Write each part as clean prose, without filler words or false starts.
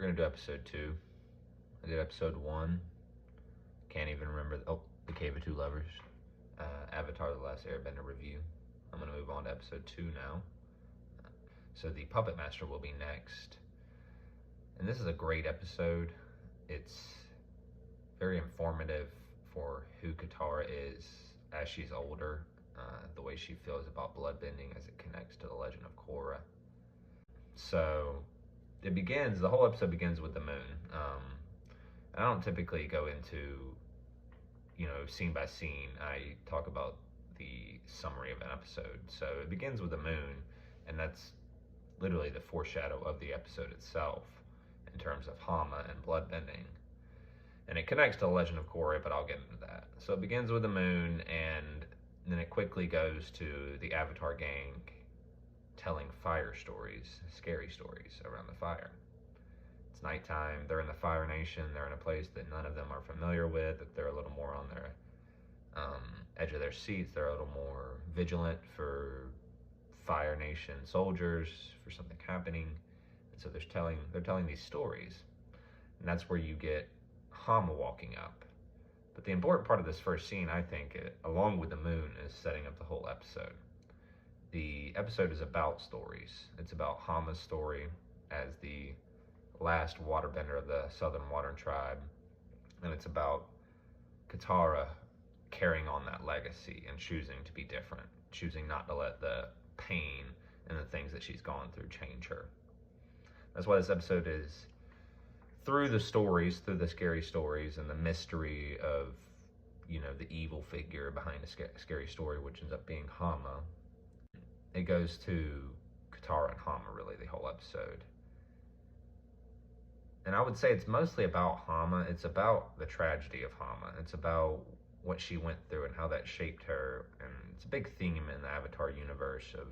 We're gonna do episode 2. I did episode 1. Can't even remember. The Cave of Two Lovers. Avatar: The Last Airbender review. I'm gonna move on to episode 2 now. So the Puppet Master will be next. And this is a great episode. It's very informative for who Katara is as she's older, the way she feels about bloodbending as it connects to the legend of Korra. So the whole episode begins with the moon. I don't typically go into, scene by scene. I talk about the summary of an episode. So it begins with the moon, and that's literally the foreshadow of the episode itself in terms of Hama and bloodbending. And it connects to the legend of Korra, but I'll get into that. So it begins with the moon, and then it quickly goes to the Avatar gang telling fire stories, scary stories around the fire. It's nighttime, they're in the Fire Nation, they're in a place that none of them are familiar with, that they're a little more on their edge of their seats, they're a little more vigilant for Fire Nation soldiers, for something happening. And so they're telling these stories. And that's where you get Hama walking up. But the important part of this first scene, I think, along with the moon, is setting up the whole episode. The episode is about stories. It's about Hama's story as the last waterbender of the Southern Water Tribe. And it's about Katara carrying on that legacy and choosing to be different, choosing not to let the pain and the things that she's gone through change her. That's why this episode is through the stories, through the scary stories and the mystery of, the evil figure behind a scary story, which ends up being Hama. It goes to Katara and Hama, really, the whole episode. And I would say it's mostly about Hama. It's about the tragedy of Hama. It's about what she went through and how that shaped her. And it's a big theme in the Avatar universe of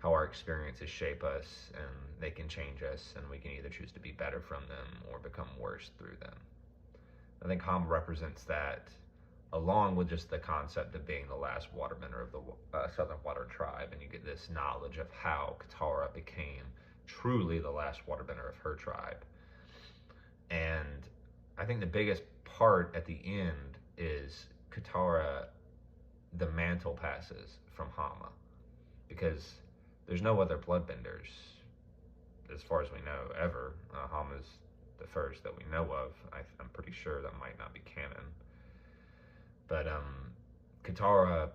how our experiences shape us, and they can change us, and we can either choose to be better from them or become worse through them. I think Hama represents that, along with just the concept of being the last waterbender of the Southern Water Tribe, and you get this knowledge of how Katara became truly the last waterbender of her tribe. And I think the biggest part at the end is Katara, the mantle passes from Hama, because there's no other bloodbenders, as far as we know, ever. Hama's the first that we know of. I'm pretty sure that might not be canon. But Katara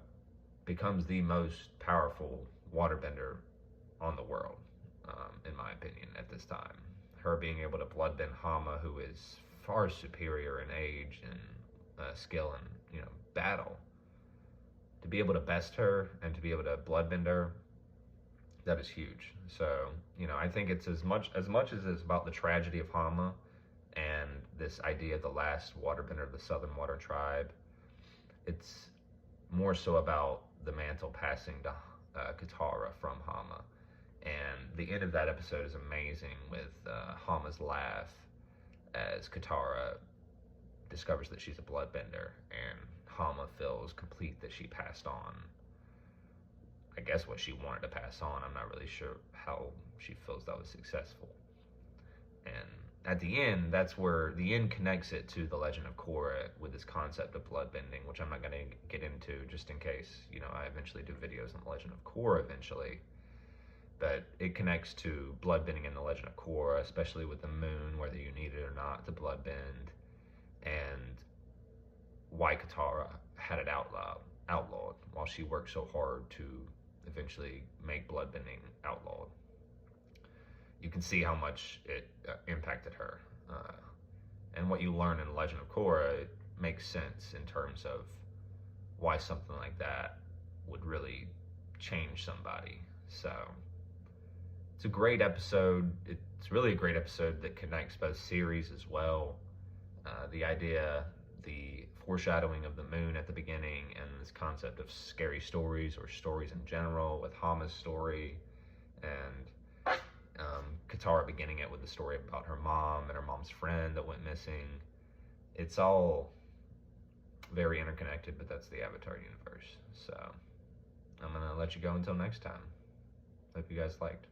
becomes the most powerful waterbender on the world, in my opinion, at this time. Her being able to bloodbend Hama, who is far superior in age and skill and battle, to be able to best her and to be able to bloodbend her, that is huge. So, I think it's as much as it's about the tragedy of Hama and this idea of the last waterbender of the Southern Water Tribe, it's more so about the mantle passing to Katara from Hama. And the end of that episode is amazing with Hama's laugh as Katara discovers that she's a bloodbender, and Hama feels complete that she passed on, I guess, what she wanted to pass on. I'm not really sure how she feels that was successful. And at the end, that's where the end connects it to the legend of Korra with this concept of bloodbending, which I'm not going to get into just in case, I eventually do videos on the legend of Korra eventually. But it connects to bloodbending in the legend of Korra, especially with the moon, whether you need it or not to bloodbend, and why Katara had it outlawed while she worked so hard to eventually make bloodbending outlawed. You can see how much it impacted her. And what you learn in the Legend of Korra, it makes sense in terms of why something like that would really change somebody. So it's a great episode. It's really a great episode that connects both series as well. The foreshadowing of the moon at the beginning, and this concept of scary stories or stories in general with Hama's story, and Katara beginning it with the story about her mom and her mom's friend that went missing. It's all very interconnected, but that's the Avatar universe. So I'm gonna let you go until next time. Hope you guys liked.